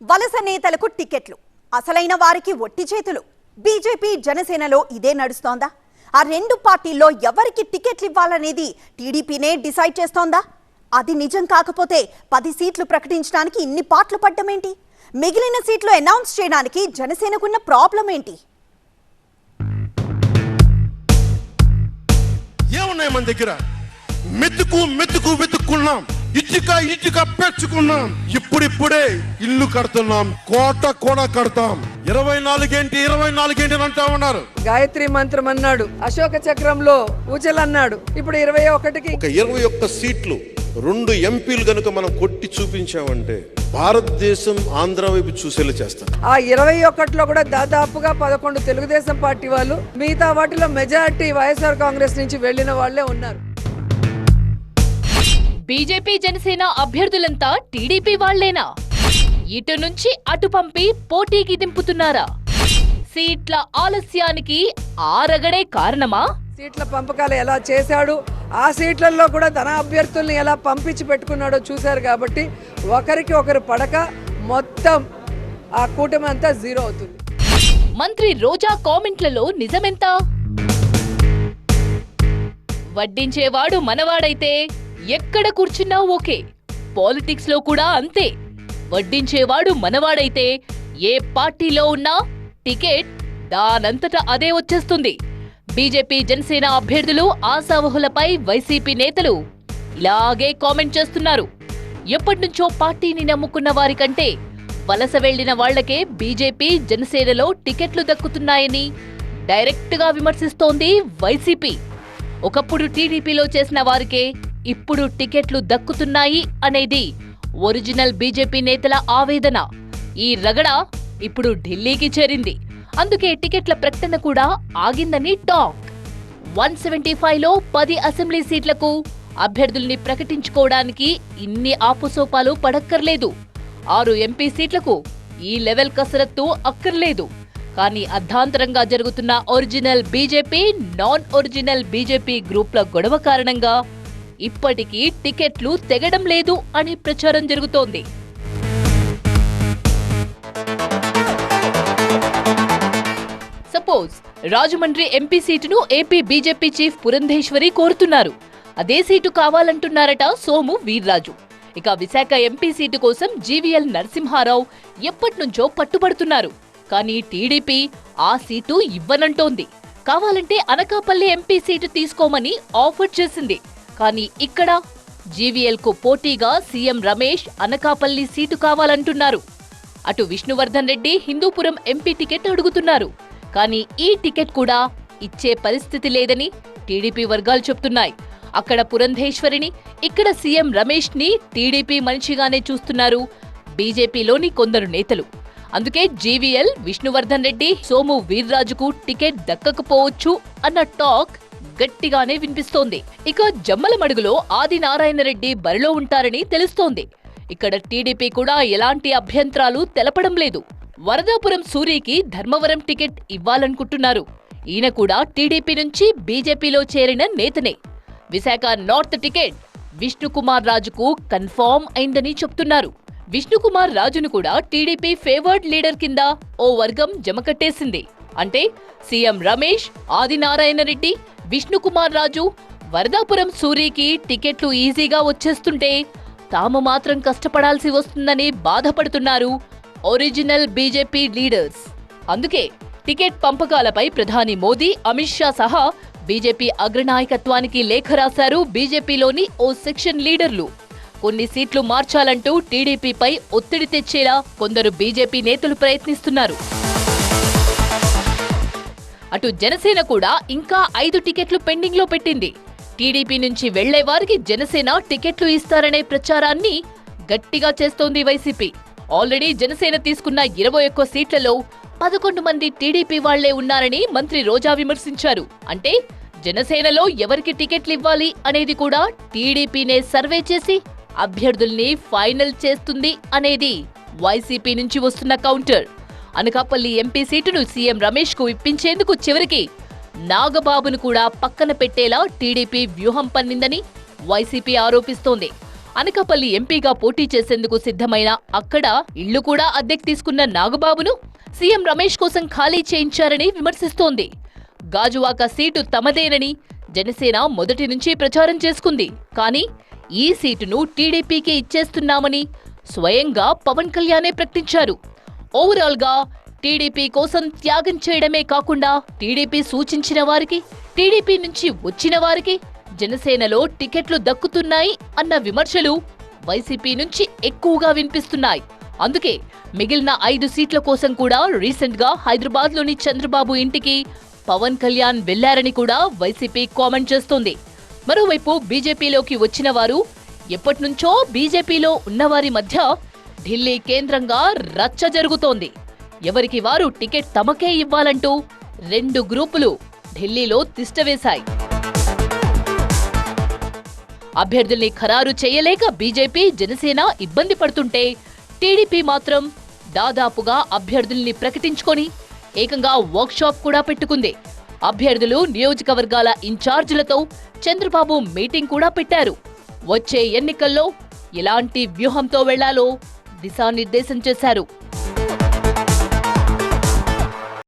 వలస నేతలకు టికెట్లు, అసలైన వారికి ఒట్టి చేతులు. బీజేపీ జనసేనలో ఇదే నడుస్తోందా? ఆ రెండు పార్టీల్లో ఎవరికి టికెట్లు ఇవ్వాలనేది టీడీపీనే డిసైడ్ చేస్తోందా? అది నిజం కాకపోతే 10 సీట్లు ప్రకటించడానికి ఇన్ని పాటలు పడ్డమేంటి? మిగిలిన సీట్లు అనౌన్స్ చేయడానికి జనసేనకున్న ప్రాబ్లం ఏంటి? ఏమున్నాయి మన దగ్గర? మెతుకు వెతుక్కున్నాం, ఇటుక పెంచుకున్నాం, ఇప్పుడిప్పుడే ఇల్లు కడుతున్నాం, కోట కూడా కడతాం. 24 ఏంటి అంటా ఉన్నారు. గాయత్రి మంత్రం అన్నాడు, అశోక చక్రంలో ఊచలు అన్నాడు. ఇప్పుడు 21కి 21 సీట్లు 2 ఎంపీలు గనుక మనం కొట్టి చూపించామంటే భారతదేశం ఆంధ్ర వైపు చూసేలా చేస్తాం. ఆ 21లో కూడా దాదాపుగా 11 తెలుగుదేశం పార్టీ వాళ్ళు, మిగతా వాటిలో మెజారిటీ వైఎస్ఆర్ కాంగ్రెస్ నుంచి వెళ్లిన వాళ్లే ఉన్నారు. బీజేపీ జనసేన అభ్యర్థులంతా టీడీపీ వాళ్లేనా? ఇటు నుంచి అటు పంపి పోటీకి దింపుతున్నారా? సీట్ల ఆలస్యానికి ఆరగడే కారణమా? సీట్ల పంపకాలు ఎలా చేశాడు, ఆ సీట్లలో కూడా తన అభ్యర్థుల్ని ఎలా పంపించి పెట్టుకున్నాడో చూశారు. కాబట్టి ఒకరికి ఒకరు పడక మొత్తం ఆ కూటమి అంతా జీరో అవుతుంది. మంత్రి రోజా కామెంట్లలో నిజమెంత? వడ్డించేవాడు మనవాడైతే ఎక్కడ కూర్చున్నా ఓకే. పాలిటిక్స్ లో కూడా అంతే. వడ్డించేవాడు మనవాడైతే ఏ పార్టీలో ఉన్నా టికెట్ దానంతటా అదే వచ్చేస్తుంది. బీజేపీ జనసేన అభ్యర్థులు ఆశావహులపై వైసీపీ నేతలు ఇలాగే కామెంట్ చేస్తున్నారు. ఎప్పటినుంచో పార్టీని నమ్ముకున్న వారికంటే వలస వెళ్లిన వాళ్లకే బీజేపీ జనసేనలో టికెట్లు దక్కుతున్నాయని డైరెక్ట్ గా విమర్శిస్తోంది వైసీపీ. ఒకప్పుడు టీడీపీలో చేసిన వారికే ఇప్పుడు టికెట్లు దక్కుతున్నాయి అనేది ఒరిజినల్ బీజేపీ నేతల ఆవేదన. ఈ రగడ ఇప్పుడు ఢిల్లీకి చేరింది. అందుకే టికెట్ల ప్రకటన కూడా ఆగిందని టాక్. 175లో 10 అసెంబ్లీ సీట్లకు అభ్యర్థుల్ని ప్రకటించుకోవడానికి ఇన్ని ఆపుసోపాలు పడక్కర్లేదు. 6 ఎంపీ సీట్లకు ఈ లెవెల్ కసరత్తు అక్కర్లేదు. కానీ అర్ధాంతరంగా జరుగుతున్న original BJP, non original BJP గ్రూప్ల గొడవ కారణంగా ఇప్పటికీ టికెట్లు తెగడం లేదు అని ప్రచారం జరుగుతోంది. సపోజ్ రాజమండ్రి ఎంపీ సీటును ఏపీ బీజేపీ చీఫ్ పురంధేశ్వరి కోరుతున్నారు. అదే సీటు కావాలంటున్నారట సోము వీర్రాజు. ఇక విశాఖ ఎంపీ సీటు కోసం జీవీఎల్ నరసింహారావు ఎప్పటినుంచో పట్టుబడుతున్నారు. కానీ టీడీపీ ఆ సీటు ఇవ్వనంటోంది. కావాలంటే అనకాపల్లి ఎంపీ సీటు తీసుకోమని ఆఫర్ చేసింది. కానీ ఇక్కడ జీవీఎల్ కు పోటీగా సీఎం రమేష్ అనకాపల్లి సీటు కావాలంటున్నారు. అటు విష్ణువర్ధన్ రెడ్డి హిందూపురం ఎంపీ టికెట్ అడుగుతున్నారు. కానీ ఈ టికెట్ కూడా ఇచ్చే పరిస్థితి లేదని టీడీపీ వర్గాలు చెప్తున్నాయి. అక్కడ పురంధేశ్వరిని, ఇక్కడ సీఎం రమేష్ ని టీడీపీ మనిషిగానే చూస్తున్నారు బీజేపీలోని కొందరు నేతలు. అందుకే జీవీఎల్, విష్ణువర్ధన్ రెడ్డి, సోము వీర్రాజుకు టికెట్ దక్కకపోవచ్చు అన్న టాక్ గట్టిగానే వినిపిస్తోంది. ఇక జమ్మలమడుగులో ఆదినారాయణ రెడ్డి బరిలో ఉంటారని తెలుస్తోంది. ఇక్కడ టీడీపీ కూడా ఎలాంటి అభ్యంతరాలు తెలపడం లేదు. వరదాపురం సూరికి ధర్మవరం టికెట్ ఇవ్వాలనుకుంటున్నారు. ఈయన కూడా టీడీపీ నుంచి బీజేపీలో చేరిన నేతనే. విశాఖ నార్త్ టికెట్ విష్ణుకుమార్ రాజుకు కన్ఫర్మ్ అయిందని చెప్తున్నారు. విష్ణుకుమార్ రాజును కూడా టీడీపీ ఫేవర్డ్ లీడర్ కింద ఓ వర్గం జమకట్టేసింది. అంటే సీఎం రమేష్, ఆదినారాయణ రెడ్డి, విష్ణుకుమార్ రాజు, వరదాపురం సూరికి టికెట్లు ఈజీగా వచ్చేస్తుంటే తాము మాత్రం కష్టపడాల్సి వస్తుందని బాధపడుతున్నారు ఒరిజినల్ బీజేపీ లీడర్స్. అందుకే టికెట్ పంపకాలపై ప్రధాని మోదీ, అమిత్ షా సహా బీజేపీ అగ్రనాయకత్వానికి లేఖ రాశారు బీజేపీలోని ఓ సెక్షన్ లీడర్లు. కొన్ని సీట్లు మార్చాలంటూ టీడీపీపై ఒత్తిడి తెచ్చేలా కొందరు బీజేపీ నేతలు ప్రయత్నిస్తున్నారు. అటు జనసేన కూడా ఇంకా 5 టికెట్లు పెండింగ్ లో పెట్టింది. టీడీపీ నుంచి వెళ్లే వారికి జనసేన టికెట్లు ఇస్తారనే ప్రచారాన్ని గట్టిగా చేస్తోంది వైసీపీ. ఆల్రెడీ జనసేన తీసుకున్న 21 సీట్లలో 11 మంది టీడీపీ వాళ్లే ఉన్నారని మంత్రి రోజా విమర్శించారు. అంటే జనసేనలో ఎవరికి టికెట్లు ఇవ్వాలి అనేది కూడా టీడీపీనే సర్వే చేసి అభ్యర్థుల్ని ఫైనల్ చేస్తుంది అనేది వైసీపీ నుంచి వస్తున్న కౌంటర్. అనకాపల్లి ఎంపీ సీటును సీఎం రమేష్ కు ఇప్పించేందుకు చివరికి నాగబాబును కూడా పక్కన పెట్టేలా టీడీపీ వ్యూహం పన్నిందని వైసీపీ ఆరోపిస్తోంది. అనకాపల్లి ఎంపీగా పోటీ చేసేందుకు సిద్ధమైన అక్కడ ఇళ్లు కూడా అద్దెకు తీసుకున్న నాగబాబును సీఎం రమేష్ కోసం ఖాళీ చేయించారని విమర్శిస్తోంది. గాజువాక సీటు తమదేనని జనసేన మొదటి నుంచి ప్రచారం చేసుకుంది. కానీ ఈ సీటును టీడీపీకి ఇచ్చేస్తున్నామని స్వయంగా పవన్ కళ్యాణే ప్రకటించారు. ఓవరాల్ గా టీడీపీ కోసం త్యాగం చేయడమే కాకుండా టీడీపీ సూచించిన వారికి, టీడీపీ నుంచి వచ్చిన వారికి జనసేనలో టికెట్లు దక్కుతున్నాయి అన్న విమర్శలు వైసీపీ నుంచి ఎక్కువగా వినిపిస్తున్నాయి. అందుకే మిగిలిన 5 సీట్ల కోసం కూడా రీసెంట్ గా హైదరాబాద్లోని చంద్రబాబు ఇంటికి పవన్ కళ్యాణ్ వెళ్లారని కూడా వైసీపీ కామెంట్ చేస్తోంది. మరోవైపు బీజేపీలోకి వచ్చిన వారు, ఎప్పటినుంచో బీజేపీలో ఉన్నవారి మధ్య ఢిల్లీ కేంద్రంగా రచ్చ జరుగుతోంది. ఎవరికి వారు టికెట్ తమకే ఇవ్వాలంటూ 2 గ్రూపులు ఢిల్లీలో తిష్టవేశాయి. అభ్యర్థుల్ని ఖరారు చేయలేక బీజేపీ, జనసేన ఇబ్బంది పడుతుంటే టీడీపీ మాత్రం దాదాపుగా అభ్యర్థుల్ని ప్రకటించుకొని ఏకంగా వర్క్షాప్ కూడా పెట్టుకుంది. అభ్యర్థులు, నియోజకవర్గాల ఇన్ఛార్జీలతో చంద్రబాబు మీటింగ్ కూడా పెట్టారు. వచ్చే ఎన్నికల్లో ఎలాంటి వ్యూహంతో వెళ్లాలో దిశానిర్దేశం చేశారు.